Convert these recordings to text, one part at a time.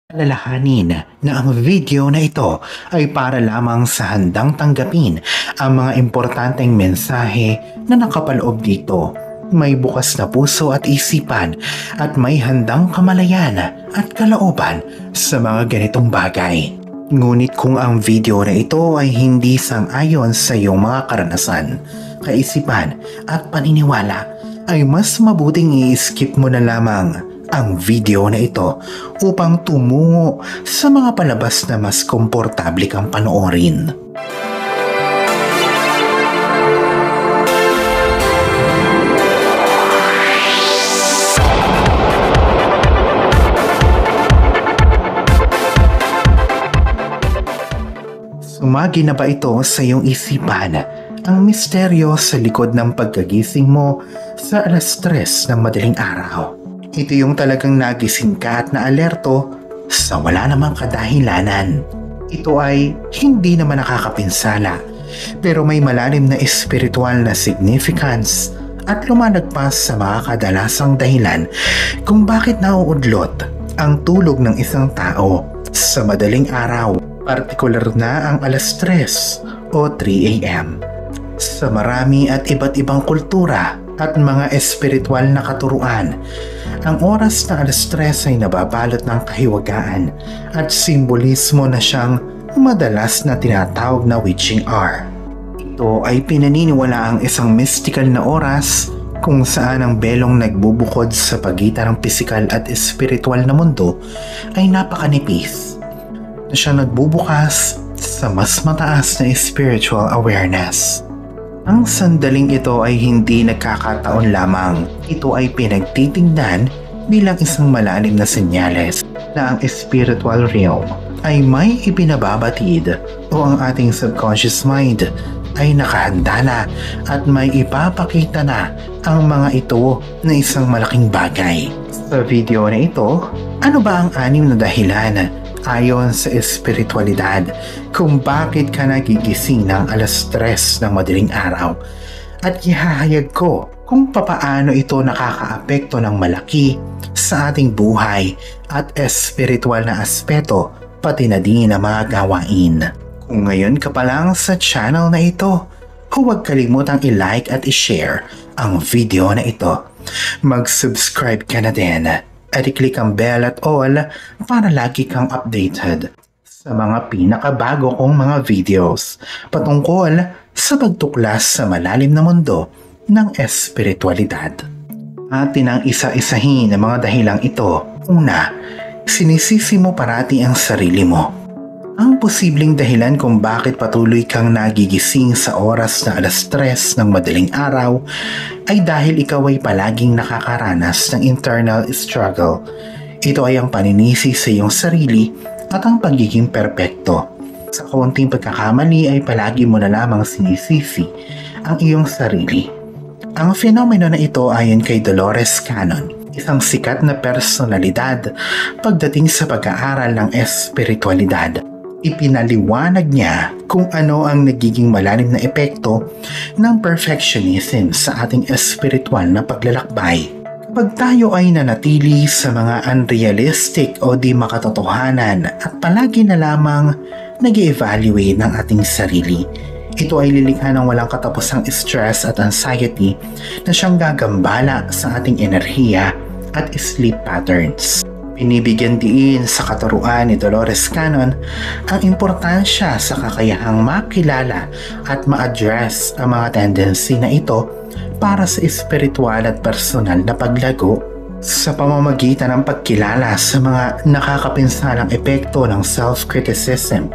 Alalahanin na ang video na ito ay para lamang sa handang tanggapin ang mga importanteng mensahe na nakapaloob dito. May bukas na puso at isipan at may handang kamalayan at kalooban sa mga ganitong bagay. Ngunit kung ang video na ito ay hindi sang-ayon sa iyong mga karanasan, kaisipan at paniniwala, ay mas mabuting i-skip mo na lamang ang video na ito upang tumungo sa mga palabas na mas komportable kang panoorin. Sumagi na ba ito sa iyong isipan ang misteryo sa likod ng pagkagising mo sa 3:00 ng madaling araw? Ito yung talagang nagising ka at na-alerto sa wala namang kadahilanan. Ito ay hindi naman nakakapinsala, pero may malalim na espiritual na significance at lumalagpas sa mga kadalasang dahilan kung bakit nauudlot ang tulog ng isang tao sa madaling araw, partikular na ang 3:00 o 3 a.m. Sa marami at iba't ibang kultura at mga espiritual na katuruan, ang oras na 3:00 ay nababalot ng kahiwagaan at simbolismo na siyang madalas na tinatawag na witching hour. Ito ay pinaniniwala ang isang mystical na oras kung saan ang belong nagbubukod sa pagitan ng pisikal at espiritual na mundo ay napakanipis, na siyang nagbubukas sa mas mataas na spiritual awareness. Ang sandaling ito ay hindi nagkakataon lamang. Ito ay pinagtitingnan bilang isang malalim na senyales na ang spiritual realm ay may ipinababatid o ang ating subconscious mind ay nakahanda na at may ipapakita na ang mga ito na isang malaking bagay. Sa video na ito, ano ba ang 6 na dahilan ayon sa espiritualidad kung bakit ka nagigising ng 3:00 ng madaling araw, at ihahayag ko kung papaano ito nakakaapekto ng malaki sa ating buhay at espiritual na aspeto pati na din ang mga gawain. Kung ngayon ka pa lang sa channel na ito, huwag kalimutang i-like at i-share ang video na ito. Mag-subscribe ka na din at i-click ang bell at all para lagi kang updated sa mga pinakabago kong mga videos patungkol sa pagtuklas sa malalim na mundo ng espiritualidad. Atin ang isa-isahin ang mga dahilang ito. Una, sinisisi mo parati ang sarili mo. Ang posibleng dahilan kung bakit patuloy kang nagigising sa oras na 3:00 ng madaling araw ay dahil ikaw ay palaging nakakaranas ng internal struggle. Ito ay ang paninisi sa iyong sarili at ang pagiging perpekto. Sa konting pagkakamali ay palagi mo na lamang sinisisi ang iyong sarili. Ang fenomeno na ito ayon kay Dolores Cannon, isang sikat na personalidad pagdating sa pag-aaral ng espiritualidad. Ipinaliwanag niya kung ano ang nagiging malalim na epekto ng perfectionism sa ating espiritual na paglalakbay. Kapag tayo ay nanatili sa mga unrealistic o di makatotohanan at palagi na lamang nag-evaluate ng ating sarili, ito ay lilikha ng walang katapusang stress at anxiety na siyang gagambala sa ating enerhiya at sleep patterns. Binibigyan diin sa katuruan ni Dolores Cannon ang importansya sa kakayahang makilala at ma-address ang mga tendency na ito para sa espiritual at personal na paglago sa pamamagitan ng pagkilala sa mga nakakapinsalang epekto ng self-criticism.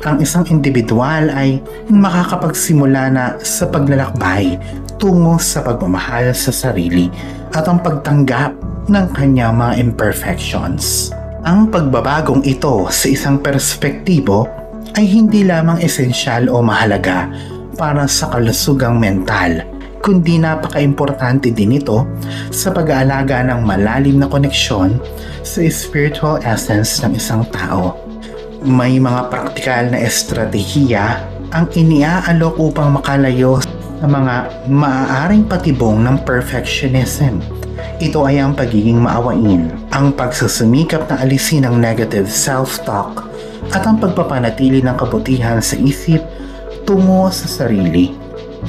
Ang isang individual ay makakapagsimula na sa paglalakbay tungo sa pagmamahal sa sarili at ang pagtanggap ng kanyang mga imperfections. Ang pagbabagong ito sa isang perspektibo ay hindi lamang esensyal o mahalaga para sa kalusugang mental, kundi napaka-importante din ito sa pag-aalaga ng malalim na koneksyon sa spiritual essence ng isang tao. May mga praktikal na estratehiya ang iniaalok upang makalayo sa mga maaaring patibong ng perfectionism. Ito ay ang pagiging maawain, ang pagsusumikap na alisin ang negative self-talk at ang pagpapanatili ng kabutihan sa isip tungo sa sarili.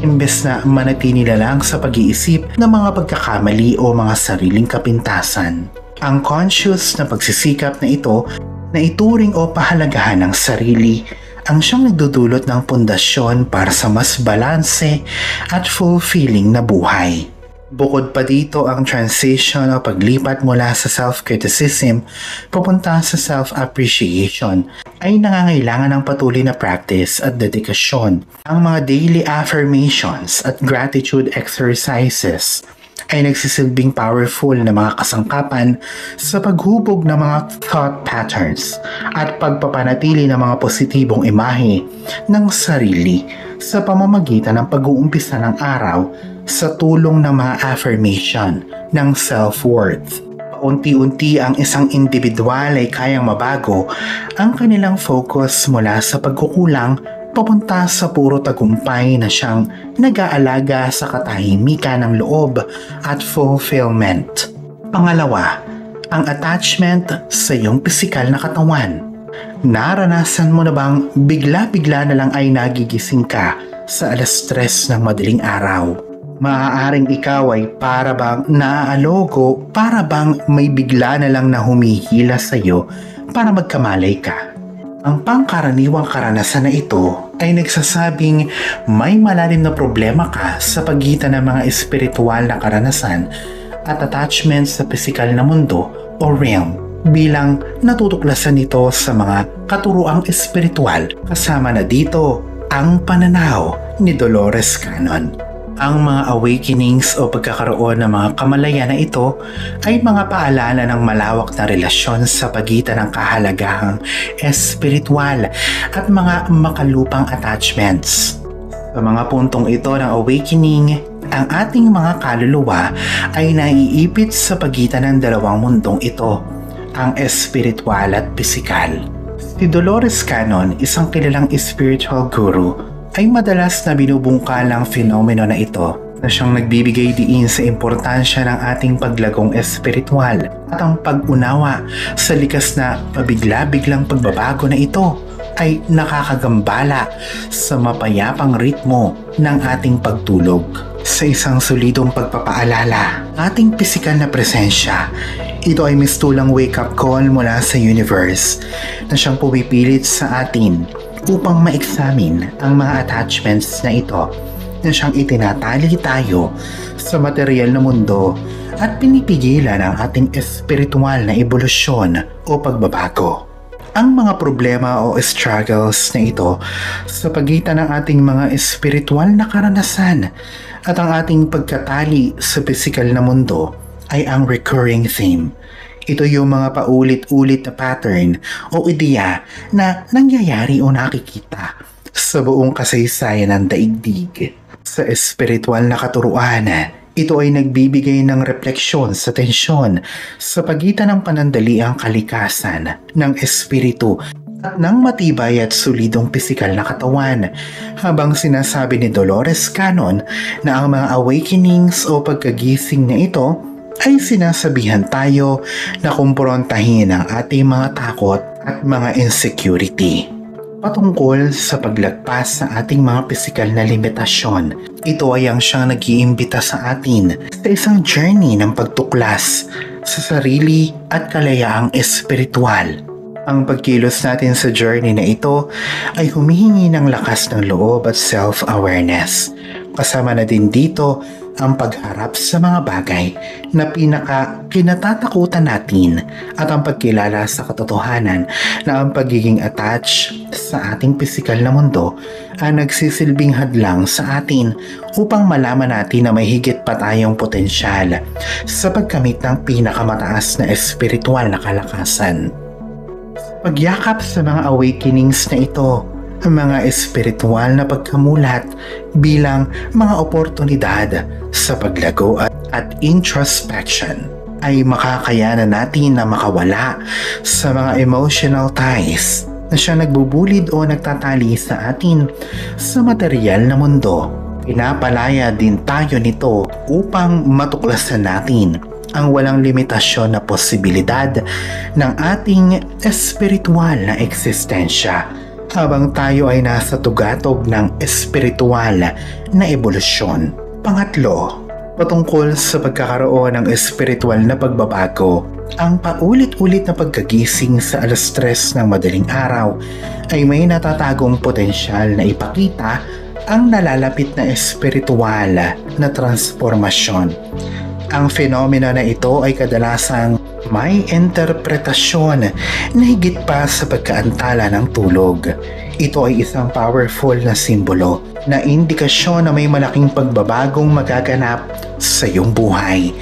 Imbes na manatili na lang sa pag-iisip ng mga pagkakamali o mga sariling kapintasan. Ang conscious na pagsisikap na ito na ituring o pahalagahan ng sarili ang siyang nagdudulot ng pundasyon para sa mas balanse at fulfilling na buhay. Bukod pa dito, ang transition o paglipat mula sa self-criticism papunta sa self-appreciation ay nangangailangan ng patuloy na practice at dedikasyon. Ang mga daily affirmations at gratitude exercises ay nagsisilbing powerful na mga kasangkapan sa paghubog ng mga thought patterns at pagpapanatili ng mga positibong imahe ng sarili sa pamamagitan ng pag-uumpisa ng araw sa tulong ng mga affirmation ng self-worth. Paunti-unti ang isang individual ay kayang mabago ang kanilang focus mula sa pagkukulang papunta sa puro tagumpay na siyang nag-aalaga sa katahimikan ng loob at fulfillment. Pangalawa, ang attachment sa iyong pisikal na katawan. Naranasan mo na bang bigla-bigla na lang ay nagigising ka sa alas 3 ng madaling araw? Maaaring ikaw ay para bang naaaloko, para bang may bigla na lang na humihila sa iyo para magkamalay ka. Ang pangkaraniwang karanasan na ito ay nagsasabing may malalim na problema ka sa pagitan ng mga espiritual na karanasan at attachment sa pisikal na mundo o realm bilang natutuklasan nito sa mga katuruang espiritual. Kasama na dito ang pananaw ni Dolores Cannon. Ang mga awakenings o pagkakaroon ng mga kamalayan na ito ay mga paalala ng malawak na relasyon sa pagitan ng kahalagahang espiritual at mga makalupang attachments. Sa mga puntong ito ng awakening, ang ating mga kaluluwa ay naiipit sa pagitan ng dalawang mundong ito, ang espiritual at pisikal. Si Dolores Cannon, isang kilalang spiritual guru, ay madalas na binubungkalang fenomeno na ito na siyang nagbibigay diin sa importansya ng ating paglagong espiritual at ang pag-unawa sa likas na pabigla-biglang pagbabago na ito ay nakakagambala sa mapayapang ritmo ng ating pagtulog. Sa isang solidong pagpapaalala, ating pisikal na presensya, ito ay mistulang wake-up call mula sa universe na siyang pumipilit sa atin upang ma-examine ang mga attachments na ito na siyang itinatali tayo sa material na mundo at pinipigilan ang ating espiritual na ebolusyon o pagbabago. Ang mga problema o struggles na ito sa pagitan ng ating mga espiritual na karanasan at ang ating pagkatali sa pisikal na mundo ay ang recurring theme. Ito yung mga paulit-ulit na pattern o ideya na nangyayari o nakikita sa buong kasaysayan ng daigdig. Sa espiritual na katuruan, ito ay nagbibigay ng refleksyon sa tensyon sa pagitan ng panandaliang kalikasan ng espiritu at ng matibay at solidong pisikal na katawan, habang sinasabi ni Dolores Cannon na ang mga awakenings o pagkagising na ito ay sinasabihan tayo na kumprontahin ang ating mga takot at mga insecurity patungkol sa paglagpas sa ating mga pisikal na limitasyon. Ito ay ang siyang nag-iimbita sa atin sa isang journey ng pagtuklas sa sarili at kalayaang espiritual. Ang pagkilos natin sa journey na ito ay humihingi ng lakas ng loob at self-awareness. Kasama na din dito ang pagharap sa mga bagay na kinatatakutan natin at ang pagkilala sa katotohanan na ang pagiging attached sa ating pisikal na mundo ang nagsisilbing hadlang sa atin upang malaman natin na may higit pa tayong potensyal sa pagkamit ng pinakamataas na espiritual na kalakasan. Pagyakap sa mga awakenings na ito, ang mga espiritual na pagkamulat bilang mga oportunidad sa paglago at introspection ay makakayanan natin na makawala sa mga emotional ties na siya nagbubulid o nagtatali sa atin sa material na mundo. Pinapalaya din tayo nito upang matuklasan natin ang walang limitasyon na posibilidad ng ating espiritual na eksistensya habang tayo ay nasa tugatog ng espiritual na ebolusyon. Pangatlo, patungkol sa pagkakaroon ng espiritual na pagbabago, ang paulit-ulit na pagkagising sa alas 3 ng madaling araw ay may natatagong potensyal na ipakita ang nalalapit na espiritual na transformasyon. Ang fenomeno na ito ay kadalasang may interpretasyon na higit pa sa pagkaantala ng tulog. Ito ay isang powerful na simbolo na indikasyon na may malaking pagbabagong magaganap sa iyong buhay.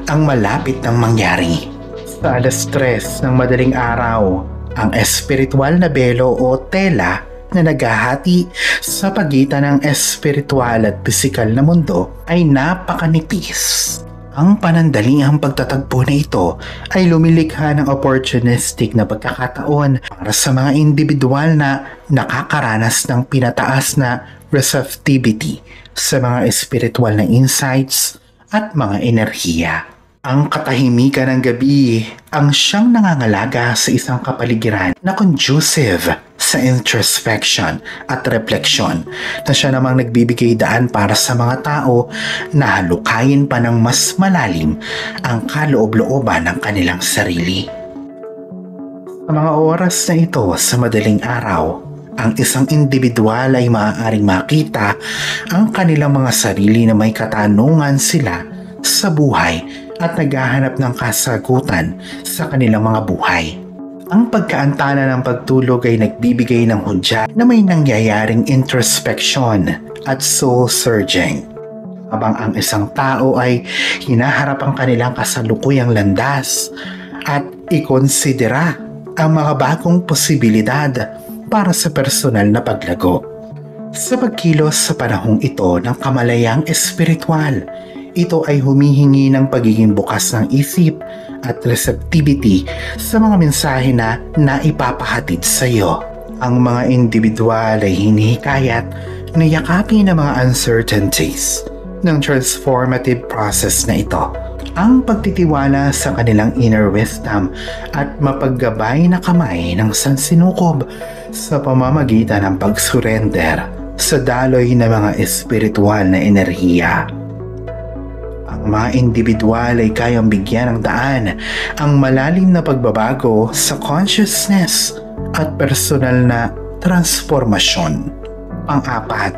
Ang malapit ng mangyari. Sa alas 3 ng madaling araw, ang espiritual na belo o tela na naghahati sa pagitan ng espiritual at pisikal na mundo ay napakanipis. Ang panandaliang pagtatagpo na ito ay lumilikha ng opportunistic na pagkakataon para sa mga individual na nakakaranas ng pinataas na receptivity sa mga espiritual na insights at mga enerhiya. Ang katahimikan ng gabi ang siyang nangangalaga sa isang kapaligiran na conducive sa introspection at reflection na siya namang nagbibigay daan para sa mga tao na halukayin pa ng mas malalim ang kaloob-looban ng kanilang sarili. Sa mga oras na ito sa madaling araw, ang isang individual ay maaaring makita ang kanilang mga sarili na may katanungan sila sa buhay at naghahanap ng kasagutan sa kanilang mga buhay. Ang pagkaantala ng pagtulog ay nagbibigay ng hudyat na may nangyayaring introspection at soul searching. Habang ang isang tao ay hinaharap ang kanilang kasalukuyang landas at ikonsidera ang mga bagong posibilidad para sa personal na paglago. Sa pagkilos sa panahong ito ng kamalayang espiritual, ito ay humihingi ng pagiging bukas ng isip at receptivity sa mga mensahe na naipapahatid sa iyo. Ang mga individual ay hinihikayat na yakapin ang mga uncertainties ng transformative process na ito. Ang pagtitiwala sa kanilang inner wisdom at mapaggabay na kamay ng sansinukob sa pamamagitan ng pag-surrender sa daloy ng mga espiritual na enerhiya. Ang mga individual ay kayang bigyan ng daan ang malalim na pagbabago sa consciousness at personal na transformasyon. Pang-apat,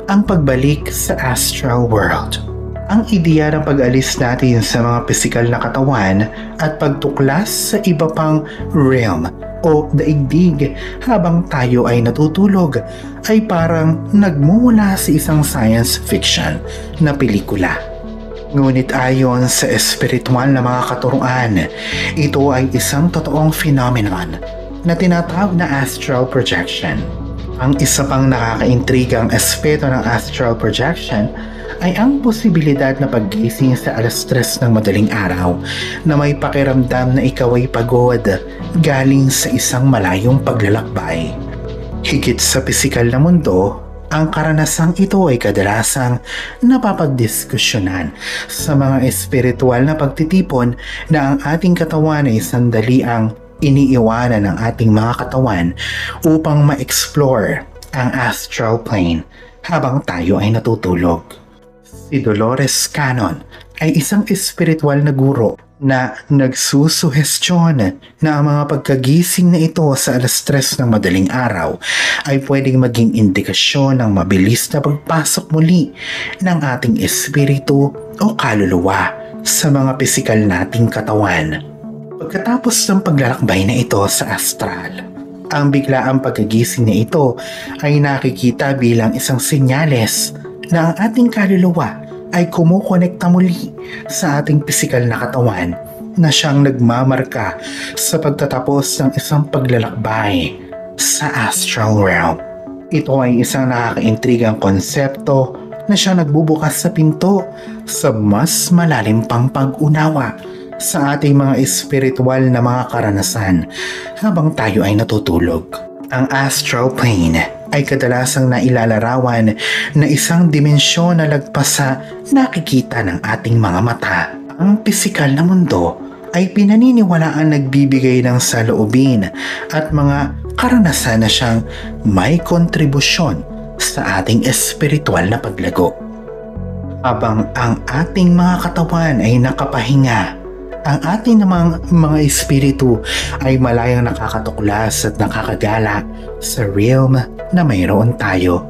ang pagbalik sa astral world. Ang ideya ng pag-alis natin sa mga pisikal na katawan at pagtuklas sa iba pang realm o daigdig habang tayo ay natutulog ay parang nagmumula sa isang science fiction na pelikula. Ngunit ayon sa espiritual na mga katuruan, ito ay isang totoong phenomenon na tinatawag na astral projection. Ang isa pang nakakaintrigang aspeto ng astral projection ay ang posibilidad na paggising sa alas 3 ng madaling araw na may pakiramdam na ikaw ay pagod galing sa isang malayong paglalakbay. Higit sa pisikal na mundo, ang karanasang ito ay kadalasang napapagdiskusyonan sa mga espiritual na pagtitipon na ang ating katawan ay sandali ang iniiwanan ng ating mga katawan upang ma-explore ang astral plane habang tayo ay natutulog. Si Dolores Cannon ay isang espiritual na guro na nagsusuhestyon na ang mga pagkagising na ito sa alas 3 ng madaling araw ay pwedeng maging indikasyon ng mabilis na pagpasok muli ng ating espiritu o kaluluwa sa mga pisikal nating katawan. Pagkatapos ng paglalakbay na ito sa astral, ang biglaang pagkagising na ito ay nakikita bilang isang senyales na ang ating kaluluwa ay kumukonekta muli sa ating pisikal na katawan na siyang nagmamarka sa pagtatapos ng isang paglalakbay sa astral realm. Ito ay isang nakakaintrigang konsepto na siyang nagbubukas sa pinto sa mas malalim pang pag-unawa sa ating mga espiritual na mga karanasan habang tayo ay natutulog. Ang astral plane ay kadalasang nailalarawan na isang dimensyon na lagpas sa nakikita ng ating mga mata. Ang pisikal na mundo ay pinaniniwalaang nagbibigay ng saloobin at mga karanasan na siyang may kontribusyon sa ating espiritual na paglago. Habang ang ating mga katawan ay nakapahinga, ang ating namang mga espiritu ay malayang nakakatuklas at nakakagala sa realm na mayroon tayo.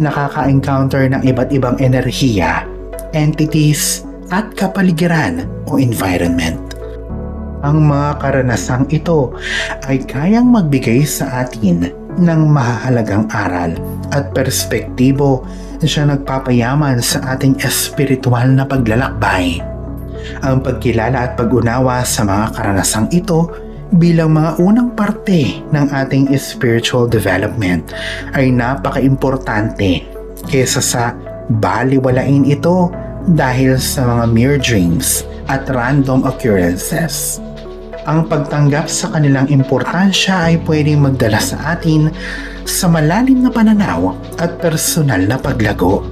Nakaka-encounter ng iba't ibang enerhiya, entities at kapaligiran o environment. Ang mga karanasang ito ay kayang magbigay sa atin ng mahalagang aral at perspektibo na siya nagpapayaman sa ating espiritual na paglalakbay. Ang pagkilala at pag-unawa sa mga karanasang ito bilang mga unang parte ng ating spiritual development ay napaka-importante kaysa sa baliwalain ito dahil sa mga mere dreams at random occurrences. Ang pagtanggap sa kanilang importansya ay pwedeng magdala sa atin sa malalim na pananaw at personal na paglago.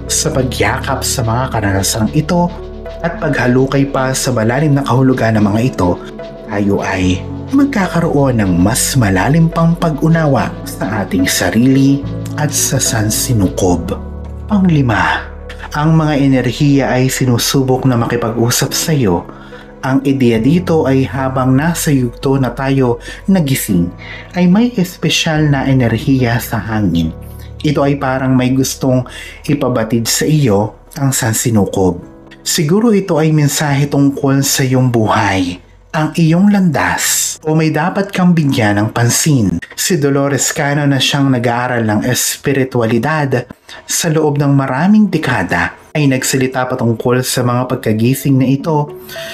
Sa pagyakap sa mga karanasang ito at paghalukay pa sa malalim na kahulugan ng mga ito, tayo ay magkakaroon ng mas malalim pang pag-unawa sa ating sarili at sa sansinukob. Panglima, ang mga enerhiya ay sinusubok na makipag-usap sa iyo. Ang ideya dito ay habang nasa yugto na tayo nagising, ay may espesyal na enerhiya sa hangin. Ito ay parang may gustong ipabatid sa iyo ang sansinukob. Siguro ito ay mensahe tungkol sa iyong buhay, ang iyong landas, o may dapat kang bigyan ng pansin. Si Dolores Cano na siyang nag-aaral ng espiritualidad sa loob ng maraming dekada ay nagsalita patungkol sa mga pagkagising na ito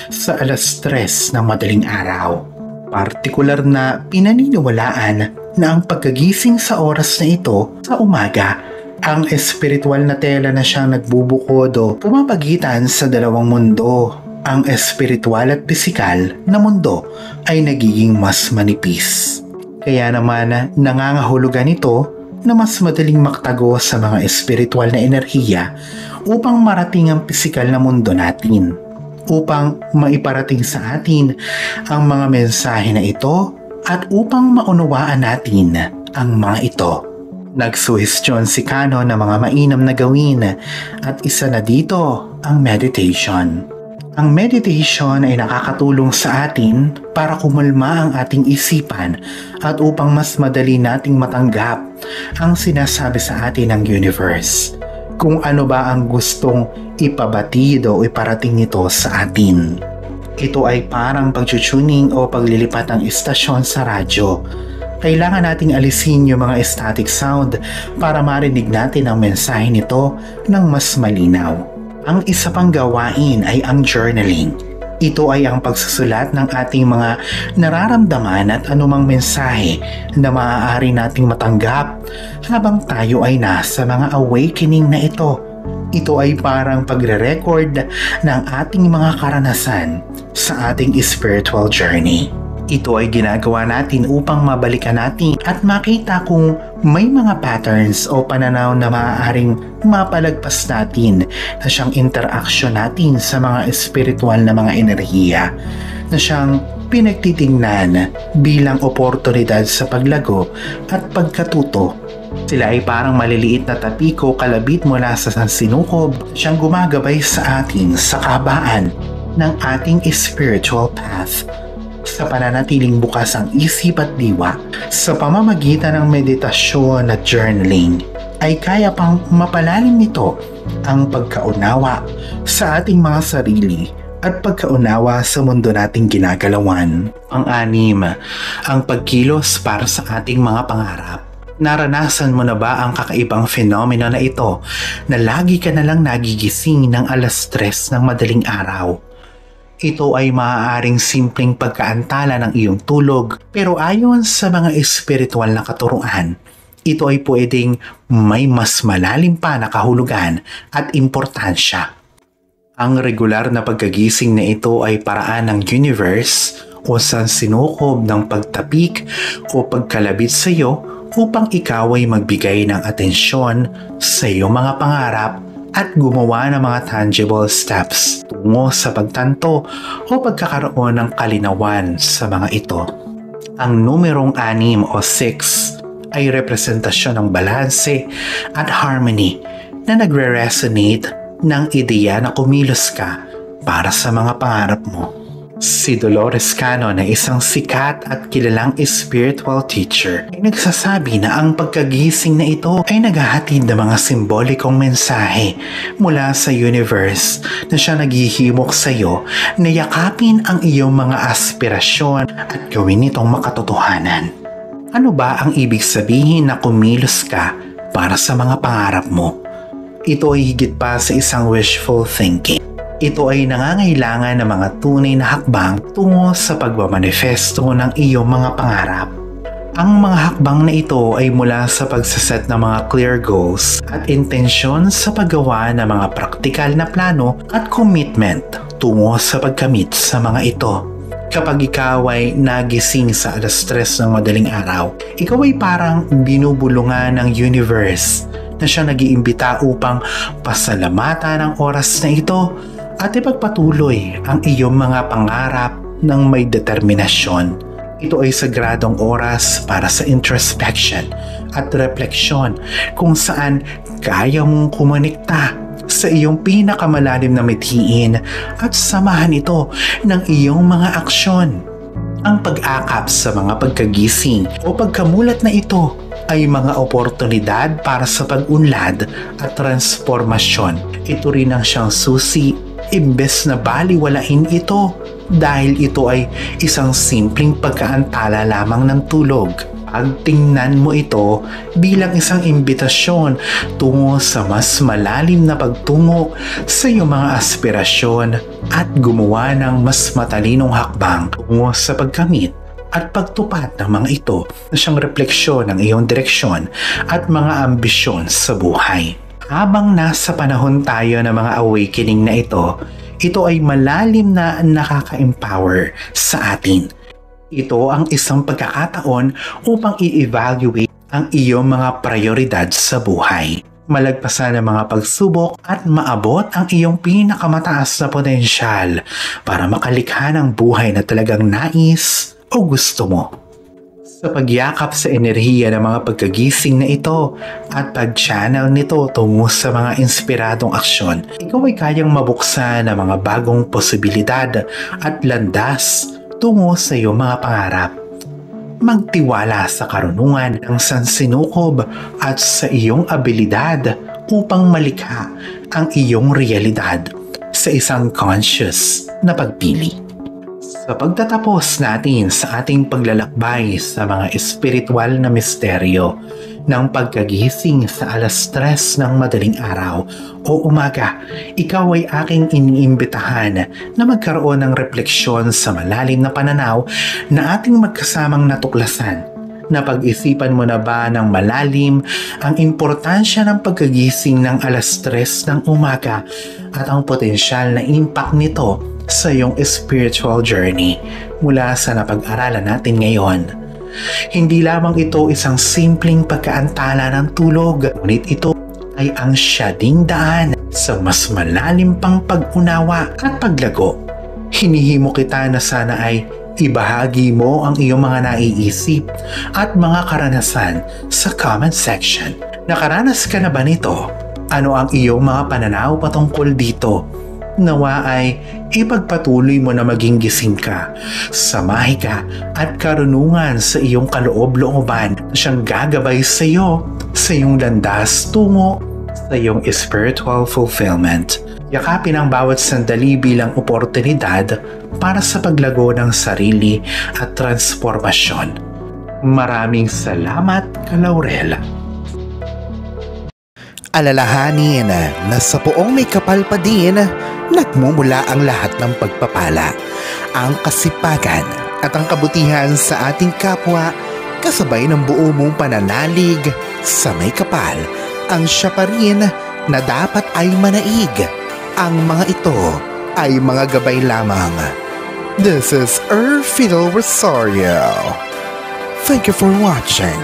sa 3:00 ng madaling araw. Partikular na pinaniniwalaan na ang pagkagising sa oras na ito sa umaga, ang espiritual na tela na siyang nagbubukod o pumapagitan sa dalawang mundo. Ang espiritual at pisikal na mundo ay nagiging mas manipis. Kaya naman nangangahulugan ito na mas madaling maktago sa mga espiritual na enerhiya upang marating ang pisikal na mundo natin, upang maiparating sa atin ang mga mensahe na ito at upang maunawaan natin ang mga ito. Nagsuhestyon si Cano ng mga mainam na gawin at isa na dito ang meditation. Ang meditation ay nakakatulong sa atin para kumalma ang ating isipan at upang mas madali nating matanggap ang sinasabi sa atin ng universe. Kung ano ba ang gustong ipabatid o iparating nito sa atin. Ito ay parang pag-tuning o paglilipat ng istasyon sa radyo. Kailangan nating alisin yung mga static sound para marinig natin ang mensahe nito ng mas malinaw. Ang isa pang gawain ay ang journaling. Ito ay ang pagsusulat ng ating mga nararamdaman at anumang mensahe na maaari nating matanggap habang tayo ay nasa mga awakening na ito. Ito ay parang pagre-record ng ating mga karanasan sa ating spiritual journey. Ito ay ginagawa natin upang mabalikan natin at makita kung may mga patterns o pananaw na maaaring mapalagpas natin na siyang interaction natin sa mga espiritual na mga enerhiya na siyang pinagtitingnan bilang oportunidad sa paglago at pagkatuto. Sila ay parang maliliit na tapiko kalabit mula sa sansinukob siyang gumagabay sa atin sa kahabaan ng ating spiritual path. Sa pananatiling bukas ang isip at diwa sa pamamagitan ng meditasyon at journaling ay kaya pang mapalalim nito ang pagkaunawa sa ating mga sarili at pagkaunawa sa mundo nating ginagalawan. Pang-anim, ang pagkilos para sa ating mga pangarap. Naranasan mo na ba ang kakaibang fenomeno na ito na lagi ka na lang nagigising ng 3:00 ng madaling araw? Ito ay maaaring simpleng pagkaantala ng iyong tulog, pero ayon sa mga espiritual na katuruan, ito ay pwedeng may mas malalim pa na kahulugan at importansya. Ang regular na pagkagising na ito ay paraan ng universe o sansinukob ng pagtapik o pagkalabit sa iyo upang ikaw ay magbigay ng atensyon sa iyong mga pangarap at gumawa ng mga tangible steps tungo sa pagtanto o pagkakaroon ng kalinawan sa mga ito. Ang numerong 6 o 6 ay representasyon ng balanse at harmony na nagre-resonate ng ideya na kumilos ka para sa mga pangarap mo. Si Dolores Cannon ay isang sikat at kilalang spiritual teacher ay nagsasabi na ang pagkagising na ito ay naghahatid ng mga simbolikong mensahe mula sa universe na siya naghihimok sa iyo na yakapin ang iyong mga aspirasyon at gawin itong makatotohanan. Ano ba ang ibig sabihin na kumilos ka para sa mga pangarap mo? Ito ay higit pa sa isang wishful thinking. Ito ay nangangailangan ng mga tunay na hakbang tungo sa pagmamanifesto ng iyong mga pangarap. Ang mga hakbang na ito ay mula sa pagsaset ng mga clear goals at intensyon sa paggawa ng mga praktikal na plano at commitment tungo sa pagkamit sa mga ito. Kapag ikaw ay nagising sa 3:00 ng madaling araw, ikaw ay parang binubulungan ng universe na siya nag-iimbita upang pasalamatan ang oras na ito at ipagpatuloy ang iyong mga pangarap ng may determinasyon. Ito ay sagradong oras para sa introspection at refleksyon kung saan kaya mong kumonekta sa iyong pinakamalalim na mithiin at samahan ito ng iyong mga aksyon. Ang pag-akap sa mga pagkagising o pagkamulat na ito ay mga oportunidad para sa pag-unlad at transformasyon. Ito rin ang siyang susi imbes na baliwalain ito dahil ito ay isang simpleng pagkaantala lamang ng tulog. Pagtingnan mo ito bilang isang imbitasyon tungo sa mas malalim na pagtungo sa iyong mga aspirasyon at gumawa ng mas matalinong hakbang tungo sa pagkamit at pagtupad ng mga ito na siyang refleksyon ng iyong direksyon at mga ambisyon sa buhay. Habang nasa panahon tayo ng mga awakening na ito ay malalim na nakaka-empower sa atin. Ito ang isang pagkakataon upang i-evaluate ang iyong mga prioridad sa buhay. Malagpasan ang mga pagsubok at maabot ang iyong pinakamataas na potensyal para makalikha ng buhay na talagang nais o gusto mo. Sa pagyakap sa enerhiya ng mga pagkagising na ito at pag-channel nito tungo sa mga inspiradong aksyon, ikaw ay kayang mabuksan ng mga bagong posibilidad at landas tungo sa iyong mga pangarap. Magtiwala sa karunungan ng sansinukob at sa iyong abilidad upang malikha ang iyong realidad sa isang conscious na pagpili. Sa pagtatapos natin sa ating paglalakbay sa mga espiritual na misteryo ng pagkagising sa 3:00 ng madaling araw o umaga, ikaw ay aking iniimbitahan na magkaroon ng refleksyon sa malalim na pananaw na ating magkasamang natuklasan. Napag-isipan mo na ba ng malalim ang importansya ng pagkagising ng 3:00 ng umaga at ang potensyal na impact nito sa iyong spiritual journey mula sa napag-aralan natin ngayon? Hindi lamang ito isang simpleng pagkaantala ng tulog, ngunit ito ay ang siyading daan sa mas malalim pang pag-unawa at paglago. Hinihimo kita na sana ay ibahagi mo ang iyong mga naiisip at mga karanasan sa comment section. Nakaranas ka na ba nito? Ano ang iyong mga pananaw patungkol dito? Nawa ay ipagpatuloy mo na maging gising ka, samahi ka at karunungan sa iyong kaloob-looban na siyang gagabay sa iyo sa iyong landas tungo sa iyong spiritual fulfillment. Yakapin ang bawat sandali bilang oportunidad para sa paglago ng sarili at transformasyon. Maraming salamat, Kalaurel. Alalahanin na sa poong may kapal pa din, nagmumula ang lahat ng pagpapala, ang kasipagan at ang kabutihan sa ating kapwa kasabay ng buo mong pananalig sa may kapal. Ang siya pa rin na dapat ay manaig. Ang mga ito ay mga gabay lamang. This is Fiddle Rosario. Thank you for watching.